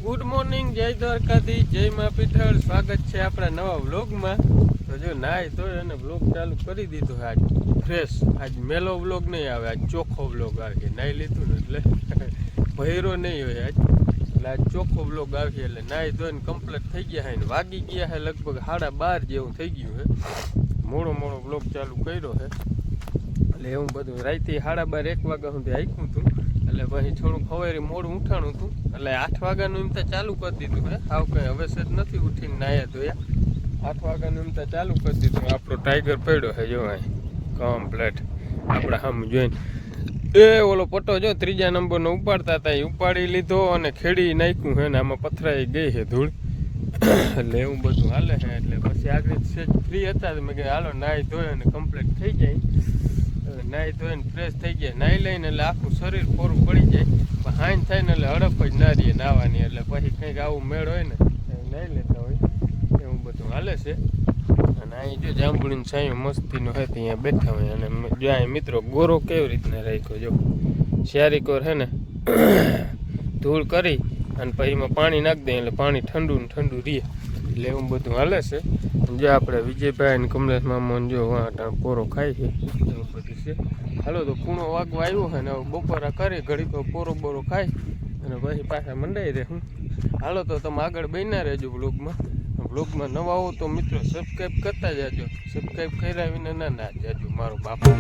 Good morning, જય દ્વારકાધીશ, જય મા પીઠળ. સ્વાગત છે આપણા નવા વ્લોગમાં. તો જો નાય તો અને વ્લોગ ચાલુ કરી દીધો આજ ફ્રેશ. આજ મેલો વ્લોગ નહીં આવે, આજ ચોખ્ખો વ્લોગ આવે. નાઈ લીધું ને એટલે ભૈરો નહીં હોય આજ, એટલે આજ ચોખ્ખો વ્લોગ આવે. એટલે નાઈ ધોઈને કમ્પ્લીટ થઈ ગયા છે ને વાગી ગયા છે લગભગ 12:30 જેવું થઈ ગયું છે. મોડો વ્લોગ ચાલુ કર્યો છે એટલે એવું બધું રાતે 12:30 1 વાગ્યા સુધી આખ્યું હતું. એટલે પછી થોડું ખવારી મોડું ઉઠાણું હતું એટલે 8 વાગ્યાનું એમ તો ચાલુ કરી દીધું હે. આવ કંઈ હવે જ નથી ઉઠીને નાયા ધોયા. 8 વાગ્યાનું એમ તો ચાલુ કરી દીધું. આપણો ટાઈગર પડ્યો છે જો અહીં કમ્પ્લેટ આપણે સામે જોઈને. એ ઓલો પટ્ટો જો 3જા નંબરનો ઉપાડતા હતા, એ ઉપાડી લીધો અને ખેડી નાખ્યું છે ને આમાં પથરાઈ ગઈ છે ધૂળ. એટલે એવું બધું હાલે છે. એટલે પછી આગળ સેજ ફ્રી હતા મેં કીધું હાલો નાહી ધોઈ અને કમ્પ્લીટ થઈ જાય. નાહી ધોઈને ફ્રેશ થઈ જાય, નાહી લઈને એટલે આખું શરીર ફોરું પડી જાય. પણ હાઈન થાય ને એટલે હડપ જ ના રહીએ નાહવાની. એટલે પછી કંઈક આવું મેળ હોય ને નાહી લેતા હોય એવું બધું હાલે છે. અને અહીં જો જાંબુડીની છાંયો મસ્તીનો હોય તો અહીંયા બેઠા હોય. અને જો અહીં મિત્રો ગોરો કેવી રીતના રાખ્યો જો શિયારીકોર છે ને ધૂળ કરી અને પછી એમાં પાણી નાખી દે એટલે પાણી ઠંડુ ને ઠંડુ રહે. એટલે એવું બધું હાલે છે. જે આપણે વિજયભાઈ ને કમલેશ મામા જો વાંટા પોરો ખાય છે એવું બધું છે. હાલો તો પૂણો વાગવા આવ્યો છે ને બપોરા કરી ઘડી તો પોરો બોરો ખાય અને પછી પાછા મંડાઈ રહે. હાલો તો તમે આગળ બન્યા રહેજો વ્લોગમાં નવા હો તો મિત્રો સબસ્ક્રાઈબ કરતા જાજો. સબસ્ક્રાઈબ કર્યા વિના ના જાજો મારો બાપુ.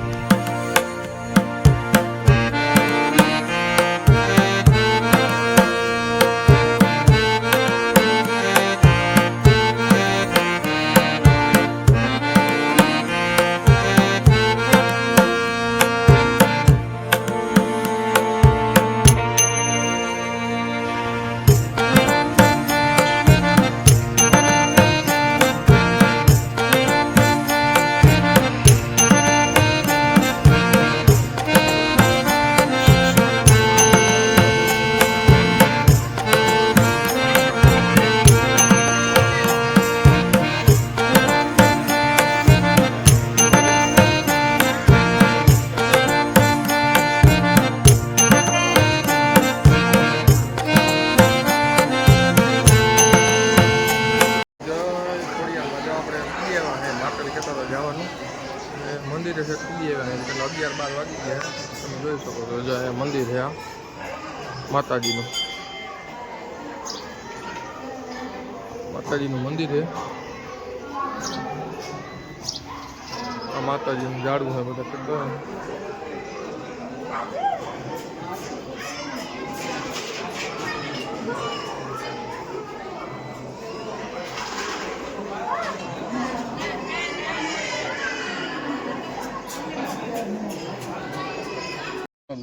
જવાનું મંદિરે છે ખુલી આવ્યા એટલે 11-12 વાગી ગયા. તમે જોઈ શકો છો જો મંદિર છે આ માતાજીનું મંદિર છે. આ માતાજીનું ઝાડવું છે બધા.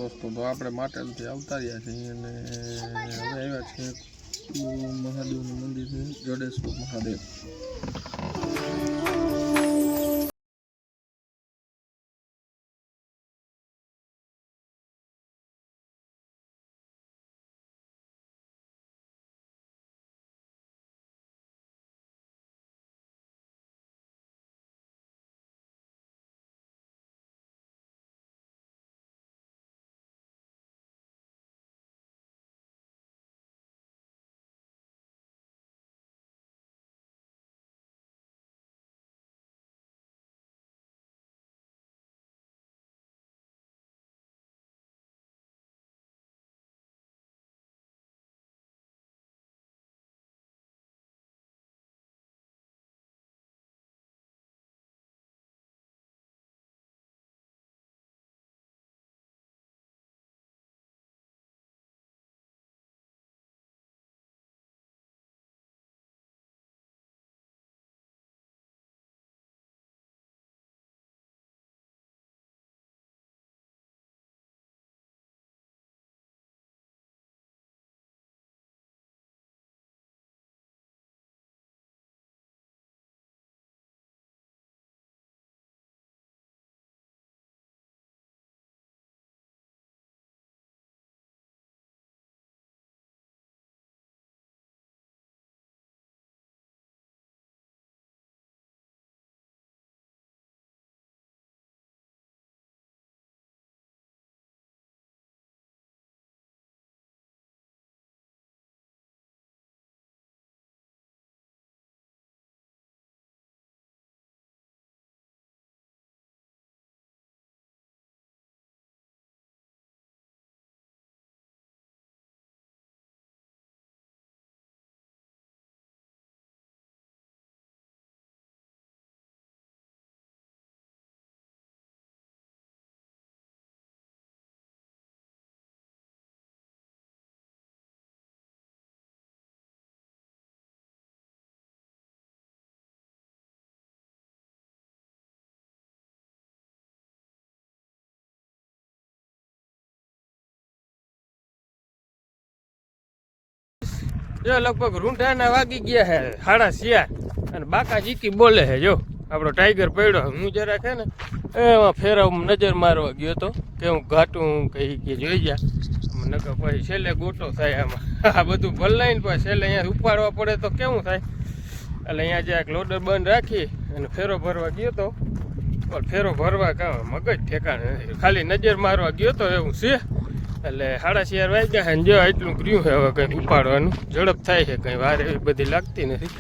દોસ્તો તો આપણે માટેલથી આવતા રહ્યા છીએ અને હવે આવ્યા છે મહાદેવનું મંદિર છે જડેશ્વર મહાદેવ. જો લગભગ રૂંઢાના વાગી ગયા હે 6:30 અને બાકા જીકી બોલે છે. જો આપણો ટાઈગર પડ્યો. હું જરા છે ને એમાં ફેરવ નજર મારવા ગયો તો કે હું ઘાટું કહી કે જોઈ જા નકર પછી છેલ્લે ગોટો થાય આમાં. આ બધું ભલાઈને પછી છેલ્લે અહીંયા ઉપાડવા પડે તો કેવું થાય. એટલે અહીંયા જે એક લોડર બંધ રાખી અને ફેરો ભરવા ગયો તો પણ ફેરો ભરવા કાં મગજ ઠેકાણે નથી. ખાલી નજર મારવા ગયો તો એવું છે. એટલે 4:30 વાગ્યા છે ને જો એટલું કર્યું છે. હવે કંઈ ઉપાડવાનું ઝડપ થાય છે, કંઈ વાર એવી બધી લાગતી નથી.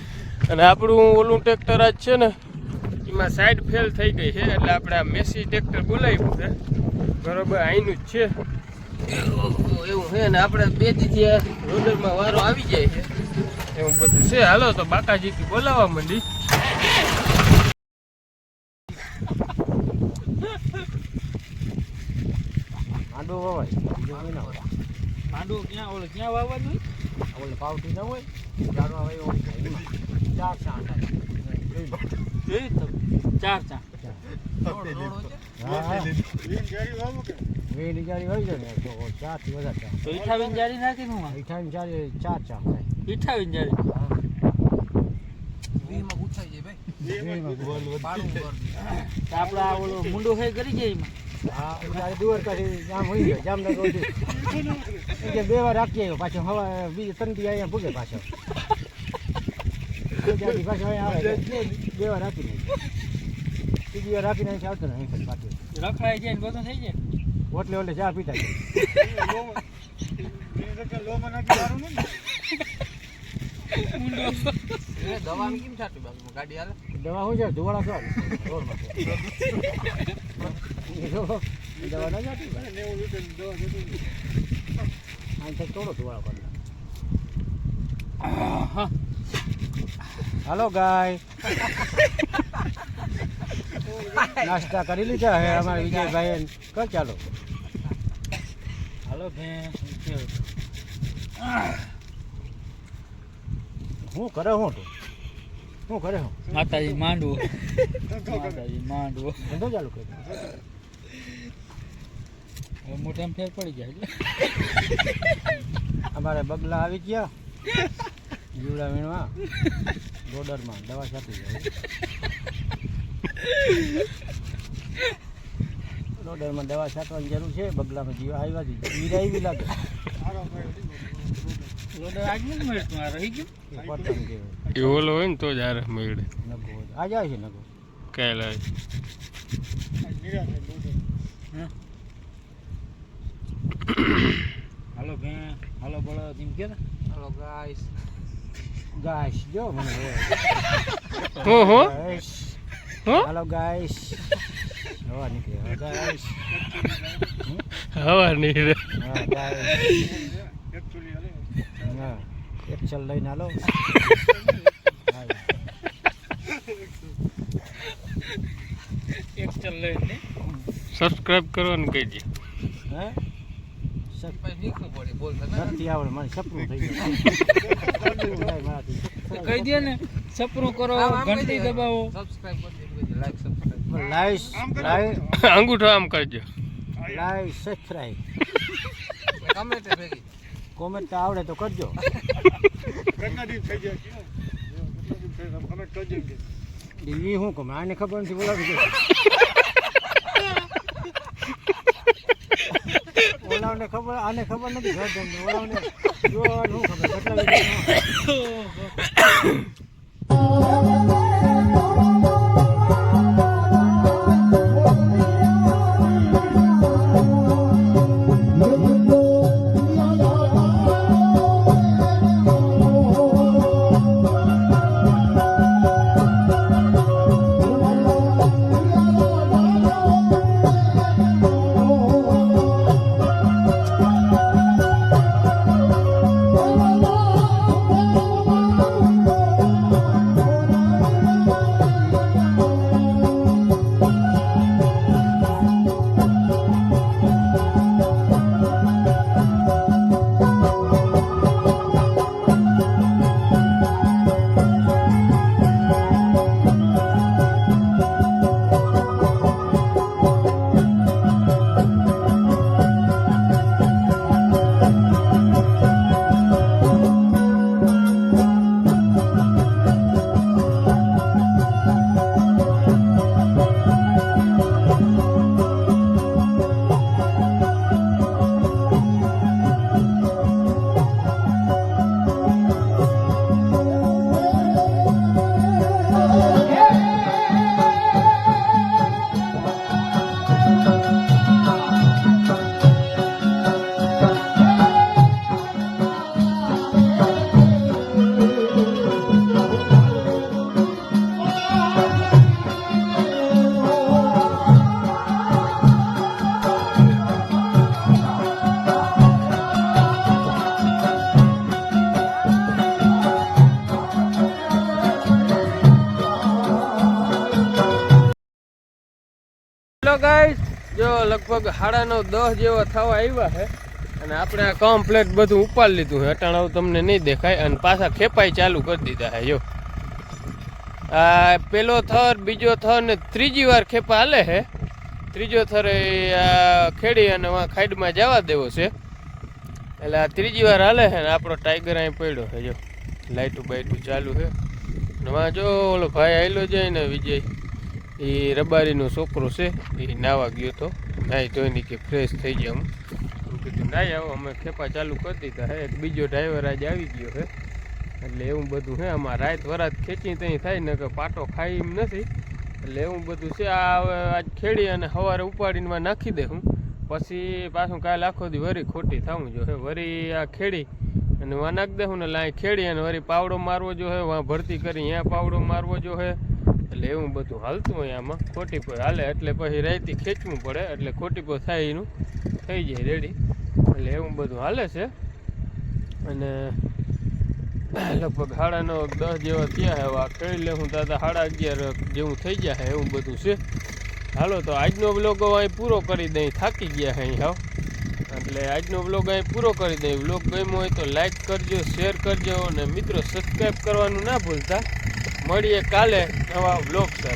અને આપણું ઓલું ટ્રેક્ટર આજ છે ને એમાં સાઈડ ફેલ થઈ ગઈ છે. એટલે આપણે આ મેસી ટ્રેક્ટર બોલાવ્યું છે બરોબર, અહીંનું જ છે એવું છે. ને આપણે 2 થી રોડરમાં વારો આવી જાય છે એવું બધું છે. હાલો તો બાકાજીથી બોલાવવા માંડી. માંડવો વવાય માંડવો ક્યાં વાવવાનું ઓલે પાવટી ન હોય જાડવા વાય હોય 4 ચા વેલી જારી હોય છે ને તો 4 થી વધારે તો 58 જારી નાખી નું 58 જારી 4 ચા થાય 58 જારી વીમાં પૂછાઈ જાય ભાઈ આપડા ઓલો મુંડો હે કરી જાય એમાં. હા ત્યારે દ્વારકાથી જામ હોય ગયો જામનગર સુધી 2 વાર રાખી આવ્યો પાછો હવા બીજી 3 દી અહીંયા ભૂગે પાછો ત્યાંથી પાછો અહીંયા આવે 2 વાર રાખી નહીં ત્રીજી વાર રાખીને અહીં આવતો નહીં પાછું રખડાઈ જાય ને બધું થઈ જાય ઓટલે ઓટલે ચા પીતા દવા કેમ થતું બાજુ ગાડી હાલે દવા શું છે ધોવાળા છો દવા ના જતી થોડો ધોવાળો કરી હાલો ગાય નાસ્તા કરી લીધા હે અમારા વિજયભાઈ કર ચાલો હાલો બેન હું કરે હું તું શું કરે હું માતાજી માંડવો ધંધો ચાલુ કર્યો મોટામાં ફેર પડી જાય અમારે બગલા આવી ગયા જીવડા વીણવા રોડરમાં દવા છાંટી જાય રોડરમાં દવા છાંટવાની જરૂર છે. બગલામાં જીવ આવ્યા છે જીરા એવી લાગે ઓલો હોય ને તો જ આરે મળે નગો આ જાય છે નગો કાલે હાલો ભેં હાલો બળો તેમ કે હાલો ગાઈસ ગાઈસ જો મને હાલો ગાઈસ હવા નીકળે ગાઈસ હવા નીકળે હા ગાઈસ હા એક ચલ લઈને હાલો એક ચલ લઈને સબસ્ક્રાઇબ કરવાનું કહેજે. હે સબસ્ક્રાઇબ નીકળવું પડે બોલ નથી આવડે મને સપનું થઈ ગયું કહી દે ને સપનું કરો ઘંટી દબાવો સબસ્ક્રાઇબ કરી લાઈક સબસ્ક્રાઇબ અંગૂઠો આમ કરજો લાઈક સબસ્ક્રાઇબ કમેન્ટ ભેગી કોમેન્ટ આવડે તો કરજો ઈ હું કમે આને ખબર નથી બોલાવી ઓલાવને ખબર આને ખબર નથી ઓલાવને જોવાનું ખબર કેટલા હેલો ગાઈસ, જો લગભગ 9:30 જેવા થવા આવ્યા છે અને આપણે આ કમ્પ્લેટ બધું ઉપાડી લીધું છે. અટાણાવ તમને નહીં દેખાય અને પાછા ખેપાઈ ચાલુ કરી દીધા છે. જો આ પેલો થર, બીજો થર ને ત્રીજી વાર ખેપા હાલે છે. ત્રીજો થર ખેડી અને ખાઈડમાં જવા દેવો છે. એટલે આ ત્રીજી વાર હાલે છે ને આપણો ટાઈગર અહીં પડ્યો છે. જો લાઇટું બાઇટું ચાલુ છે. વાં જો ઓલો ભાઈ આવેલો જાય ને વિજય, એ રબારીનો છોકરો છે, એ નાવા ગયો હતો. નાહી ધોઈને કે ફ્રેશ થઈ ગયા. હું કીધું નાહી આવો, અમે ખેપા ચાલુ કરી દીધા હે. એક બીજો ડ્રાઈવર આજે આવી ગયો છે. એટલે એવું બધું છે. આમાં રાત વરાત ખેંચી ત્યાં થાય ને કે પાટો ખાઈ એમ નથી. એટલે એવું બધું છે. આ હવે આજ ખેડી અને સવારે ઉપાડીને નાખી દે હું, પછી પાછું કાલે આખો દી વરી ખોટી થવું જો હે. વરી આ ખેડી અને વાં નાખી દે હું ને લાઈ ખેડી અને વરી પાવડો મારવો જો હે. વાં ભરતી કરી અહીંયા પાવડો મારવો જો હે. એટલે એવું બધું હાલતું હોય આમાં. ખોટી પર હાલે એટલે પછી રાઈતી ખેંચવું પડે, એટલે ખોટી પર થાય એનું થઈ જાય રેડી. એટલે એવું બધું હાલે છે. અને લગભગ 9:30 જેવા થયા છે. આ ખેડી લે હું દાદા 11:30 જેવું થઈ ગયા છે. એવું બધું છે. હાલો તો આજનો બ્લોગ અહીં પૂરો કરી દઈ. થાકી ગયા છે અહીં હાવ. એટલે આજનો બ્લોગ અહીં પૂરો કરી દઈ. બ્લોગ ગમ્યો હોય તો લાઈક કરજો, શેર કરજો અને મિત્રો સબસ્ક્રાઈબ કરવાનું ના ભૂલતા. મળીએ કાલે નવા બ્લોગ સાથે.